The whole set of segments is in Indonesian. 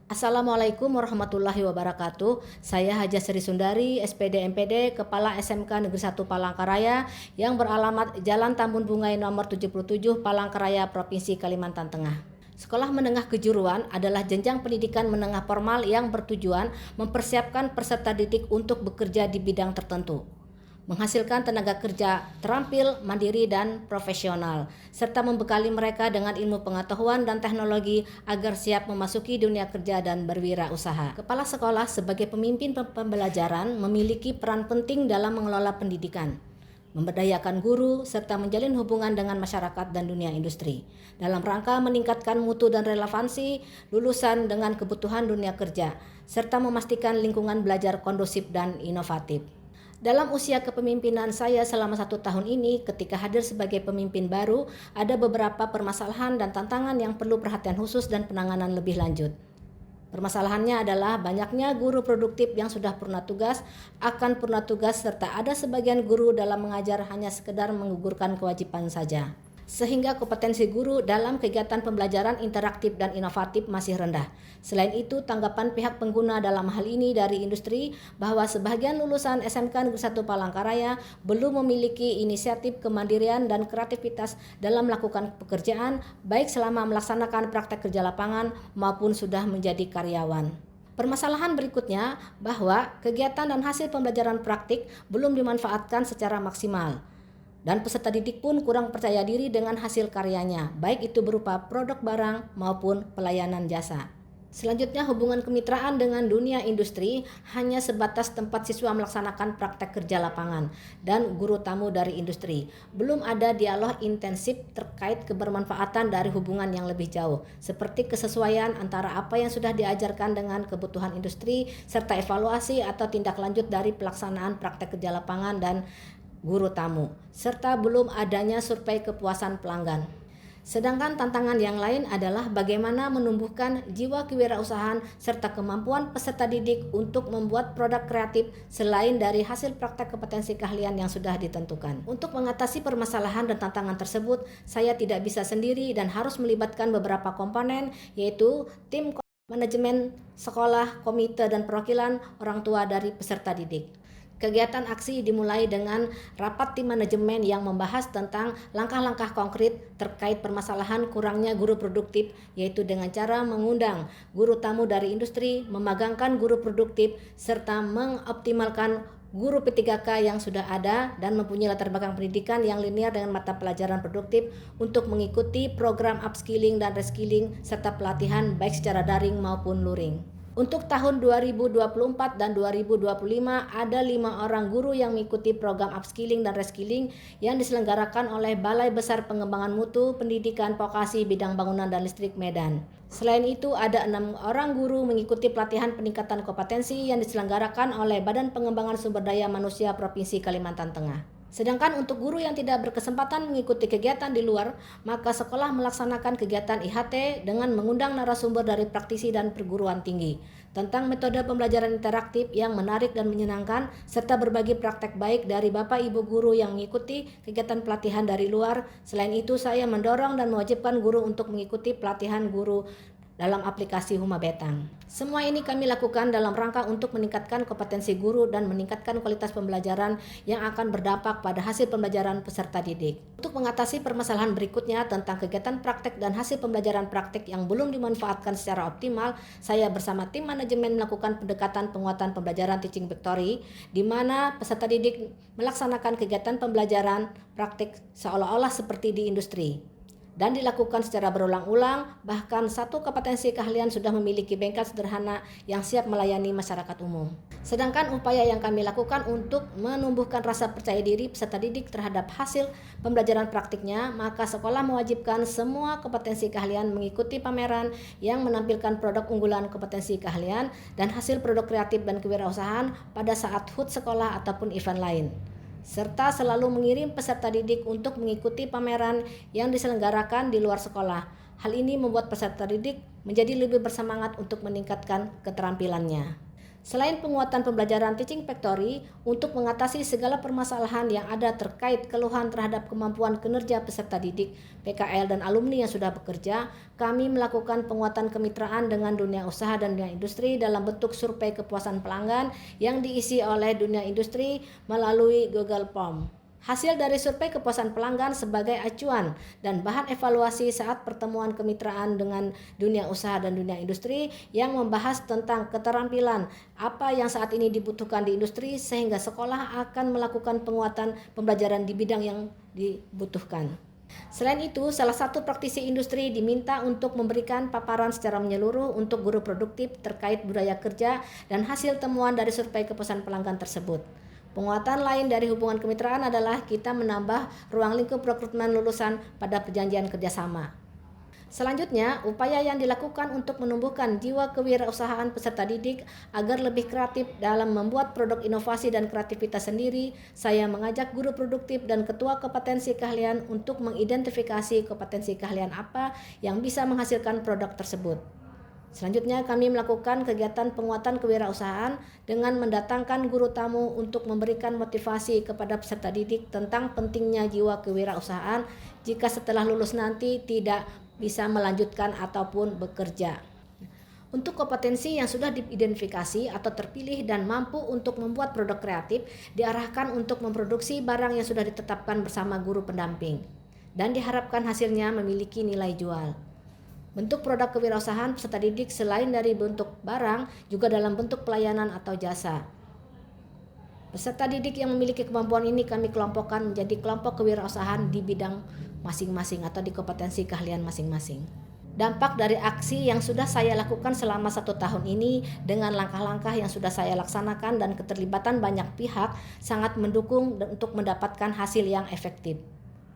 Assalamualaikum warahmatullahi wabarakatuh. Saya Haja Sri Sundari, SPD MPD, Kepala SMK Negeri 1 Palangkaraya yang beralamat Jalan Tambun Bungai nomor 77 Palangkaraya, Provinsi Kalimantan Tengah. Sekolah menengah kejuruan adalah jenjang pendidikan menengah formal yang bertujuan mempersiapkan peserta didik untuk bekerja di bidang tertentu, menghasilkan tenaga kerja terampil, mandiri, dan profesional, serta membekali mereka dengan ilmu pengetahuan dan teknologi agar siap memasuki dunia kerja dan berwirausaha. Kepala sekolah sebagai pemimpin pembelajaran memiliki peran penting dalam mengelola pendidikan, memberdayakan guru, serta menjalin hubungan dengan masyarakat dan dunia industri dalam rangka meningkatkan mutu dan relevansi lulusan dengan kebutuhan dunia kerja, serta memastikan lingkungan belajar kondusif dan inovatif. Dalam usia kepemimpinan saya selama 1 tahun ini, ketika hadir sebagai pemimpin baru, ada beberapa permasalahan dan tantangan yang perlu perhatian khusus dan penanganan lebih lanjut. Permasalahannya adalah banyaknya guru produktif yang sudah purna tugas, akan purna tugas, serta ada sebagian guru dalam mengajar hanya sekedar menggugurkan kewajiban saja, sehingga kompetensi guru dalam kegiatan pembelajaran interaktif dan inovatif masih rendah. Selain itu, tanggapan pihak pengguna dalam hal ini dari industri bahwa sebagian lulusan SMK Negeri 1 Palangkaraya belum memiliki inisiatif kemandirian dan kreativitas dalam melakukan pekerjaan, baik selama melaksanakan praktek kerja lapangan maupun sudah menjadi karyawan. Permasalahan berikutnya bahwa kegiatan dan hasil pembelajaran praktik belum dimanfaatkan secara maksimal, dan peserta didik pun kurang percaya diri dengan hasil karyanya, baik itu berupa produk barang maupun pelayanan jasa. Selanjutnya, hubungan kemitraan dengan dunia industri hanya sebatas tempat siswa melaksanakan praktek kerja lapangan dan guru tamu dari industri. Belum ada dialog intensif terkait kebermanfaatan dari hubungan yang lebih jauh, seperti kesesuaian antara apa yang sudah diajarkan dengan kebutuhan industri, serta evaluasi atau tindak lanjut dari pelaksanaan praktek kerja lapangan dan guru tamu, serta belum adanya survei kepuasan pelanggan. Sedangkan tantangan yang lain adalah bagaimana menumbuhkan jiwa kewirausahaan serta kemampuan peserta didik untuk membuat produk kreatif selain dari hasil praktek kompetensi keahlian yang sudah ditentukan. Untuk mengatasi permasalahan dan tantangan tersebut, saya tidak bisa sendiri dan harus melibatkan beberapa komponen, yaitu tim manajemen sekolah, komite, dan perwakilan orang tua dari peserta didik. Kegiatan aksi dimulai dengan rapat tim manajemen yang membahas tentang langkah-langkah konkret terkait permasalahan kurangnya guru produktif, yaitu dengan cara mengundang guru tamu dari industri, memagangkan guru produktif, serta mengoptimalkan guru P3K yang sudah ada dan mempunyai latar belakang pendidikan yang linear dengan mata pelajaran produktif untuk mengikuti program upskilling dan reskilling serta pelatihan baik secara daring maupun luring. Untuk tahun 2024 dan 2025 ada 5 orang guru yang mengikuti program upskilling dan reskilling yang diselenggarakan oleh Balai Besar Pengembangan Mutu Pendidikan Vokasi Bidang Bangunan dan Listrik Medan. Selain itu ada 6 orang guru mengikuti pelatihan peningkatan kompetensi yang diselenggarakan oleh Badan Pengembangan Sumber Daya Manusia Provinsi Kalimantan Tengah. Sedangkan untuk guru yang tidak berkesempatan mengikuti kegiatan di luar, maka sekolah melaksanakan kegiatan IHT dengan mengundang narasumber dari praktisi dan perguruan tinggi tentang metode pembelajaran interaktif yang menarik dan menyenangkan, serta berbagi praktek baik dari Bapak Ibu guru yang mengikuti kegiatan pelatihan dari luar. Selain itu, saya mendorong dan mewajibkan guru untuk mengikuti pelatihan guru dalam aplikasi Huma Betang. Semua ini kami lakukan dalam rangka untuk meningkatkan kompetensi guru dan meningkatkan kualitas pembelajaran yang akan berdampak pada hasil pembelajaran peserta didik. Untuk mengatasi permasalahan berikutnya tentang kegiatan praktek dan hasil pembelajaran praktek yang belum dimanfaatkan secara optimal, saya bersama tim manajemen melakukan pendekatan penguatan pembelajaran teaching factory, di mana peserta didik melaksanakan kegiatan pembelajaran praktek seolah-olah seperti di industri, dan dilakukan secara berulang-ulang. Bahkan satu kompetensi keahlian sudah memiliki bengkel sederhana yang siap melayani masyarakat umum. Sedangkan upaya yang kami lakukan untuk menumbuhkan rasa percaya diri peserta didik terhadap hasil pembelajaran praktiknya, maka sekolah mewajibkan semua kompetensi keahlian mengikuti pameran yang menampilkan produk unggulan kompetensi keahlian dan hasil produk kreatif dan kewirausahaan pada saat HUT sekolah ataupun event lain, serta selalu mengirim peserta didik untuk mengikuti pameran yang diselenggarakan di luar sekolah. Hal ini membuat peserta didik menjadi lebih bersemangat untuk meningkatkan keterampilannya. Selain penguatan pembelajaran Teaching Factory untuk mengatasi segala permasalahan yang ada terkait keluhan terhadap kemampuan kinerja peserta didik, PKL dan alumni yang sudah bekerja, kami melakukan penguatan kemitraan dengan dunia usaha dan dunia industri dalam bentuk survei kepuasan pelanggan yang diisi oleh dunia industri melalui Google Form. Hasil dari survei kepuasan pelanggan sebagai acuan dan bahan evaluasi saat pertemuan kemitraan dengan dunia usaha dan dunia industri yang membahas tentang keterampilan apa yang saat ini dibutuhkan di industri sehingga sekolah akan melakukan penguatan pembelajaran di bidang yang dibutuhkan. Selain itu, salah satu praktisi industri diminta untuk memberikan paparan secara menyeluruh untuk guru produktif terkait budaya kerja dan hasil temuan dari survei kepuasan pelanggan tersebut. Penguatan lain dari hubungan kemitraan adalah kita menambah ruang lingkup rekrutmen lulusan pada perjanjian kerjasama. Selanjutnya, upaya yang dilakukan untuk menumbuhkan jiwa kewirausahaan peserta didik agar lebih kreatif dalam membuat produk inovasi dan kreativitas sendiri, saya mengajak guru produktif dan ketua kompetensi keahlian untuk mengidentifikasi kompetensi keahlian apa yang bisa menghasilkan produk tersebut. Selanjutnya, kami melakukan kegiatan penguatan kewirausahaan dengan mendatangkan guru tamu untuk memberikan motivasi kepada peserta didik tentang pentingnya jiwa kewirausahaan jika setelah lulus nanti tidak bisa melanjutkan ataupun bekerja. Untuk kompetensi yang sudah diidentifikasi atau terpilih dan mampu untuk membuat produk kreatif, diarahkan untuk memproduksi barang yang sudah ditetapkan bersama guru pendamping dan diharapkan hasilnya memiliki nilai jual. Bentuk produk kewirausahaan peserta didik selain dari bentuk barang juga dalam bentuk pelayanan atau jasa. Peserta didik yang memiliki kemampuan ini kami kelompokkan menjadi kelompok kewirausahaan di bidang masing-masing atau di kompetensi keahlian masing-masing. Dampak dari aksi yang sudah saya lakukan selama 1 tahun ini dengan langkah-langkah yang sudah saya laksanakan dan keterlibatan banyak pihak sangat mendukung untuk mendapatkan hasil yang efektif.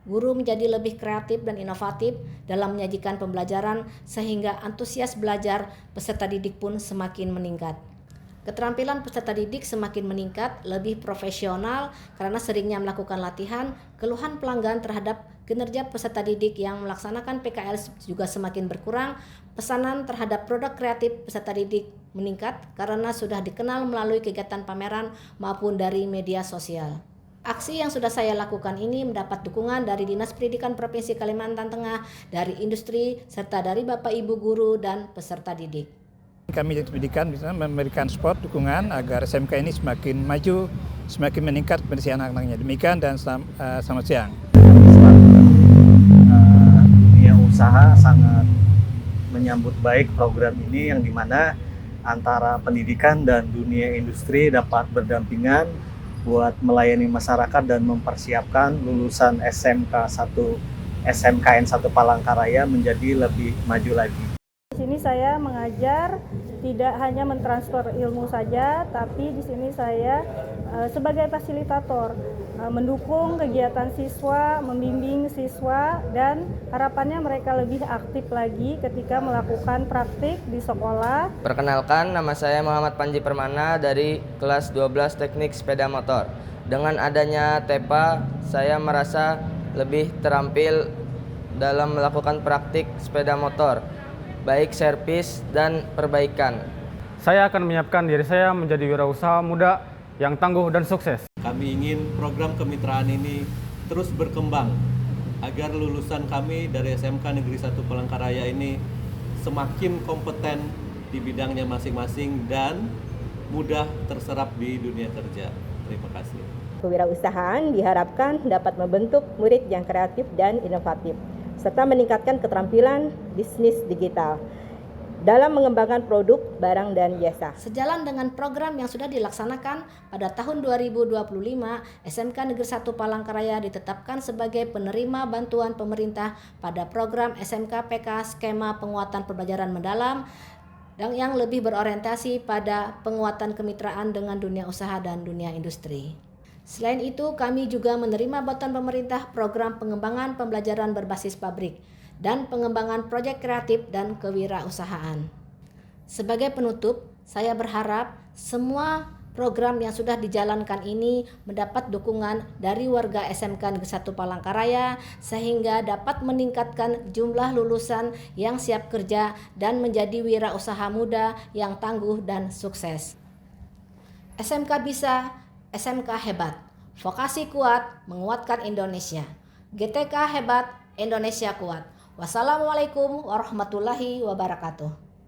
Guru menjadi lebih kreatif dan inovatif dalam menyajikan pembelajaran sehingga antusias belajar peserta didik pun semakin meningkat. Keterampilan peserta didik semakin meningkat, lebih profesional karena seringnya melakukan latihan. Keluhan pelanggan terhadap kinerja peserta didik yang melaksanakan PKL juga semakin berkurang. Pesanan terhadap produk kreatif peserta didik meningkat karena sudah dikenal melalui kegiatan pameran maupun dari media sosial. Aksi yang sudah saya lakukan ini mendapat dukungan dari Dinas Pendidikan Provinsi Kalimantan Tengah, dari industri, serta dari Bapak Ibu guru dan peserta didik. Kami Dinas Pendidikan bisa memberikan support dukungan agar SMK ini semakin maju, semakin meningkat kebersihan anak-anaknya. Demikian dan selamat siang. Dunia usaha sangat menyambut baik program ini yang dimana antara pendidikan dan dunia industri dapat berdampingan buat melayani masyarakat dan mempersiapkan lulusan SMK 1 SMKN 1 Palangkaraya menjadi lebih maju lagi. Di sini saya mengajar tidak hanya mentransfer ilmu saja, tapi di sini saya sebagai fasilitator mendukung kegiatan siswa, membimbing siswa, dan harapannya mereka lebih aktif lagi ketika melakukan praktik di sekolah. Perkenalkan, nama saya Muhammad Panji Permana dari kelas 12 Teknik Sepeda Motor. Dengan adanya TEPA, saya merasa lebih terampil dalam melakukan praktik sepeda motor, baik servis dan perbaikan. Saya akan menyiapkan diri saya menjadi wirausaha muda yang tangguh dan sukses. Kami ingin program kemitraan ini terus berkembang agar lulusan kami dari SMK Negeri 1 Palangkaraya ini semakin kompeten di bidangnya masing-masing dan mudah terserap di dunia kerja. Terima kasih. Kewirausahaan diharapkan dapat membentuk murid yang kreatif dan inovatif, serta meningkatkan keterampilan bisnis digital dalam mengembangkan produk, barang, dan jasa. Sejalan dengan program yang sudah dilaksanakan pada tahun 2025, SMK Negeri 1 Palangkaraya ditetapkan sebagai penerima bantuan pemerintah pada program SMK PK Skema Penguatan Pembelajaran Mendalam dan yang lebih berorientasi pada penguatan kemitraan dengan dunia usaha dan dunia industri. Selain itu, kami juga menerima bantuan pemerintah program pengembangan pembelajaran berbasis pabrik dan pengembangan proyek kreatif dan kewirausahaan. Sebagai penutup, saya berharap semua program yang sudah dijalankan ini mendapat dukungan dari warga SMK Negeri 1 Palangkaraya sehingga dapat meningkatkan jumlah lulusan yang siap kerja dan menjadi wirausaha muda yang tangguh dan sukses. SMK bisa, SMK hebat. Vokasi kuat, menguatkan Indonesia. GTK hebat, Indonesia kuat. Wassalamualaikum warahmatullahi wabarakatuh.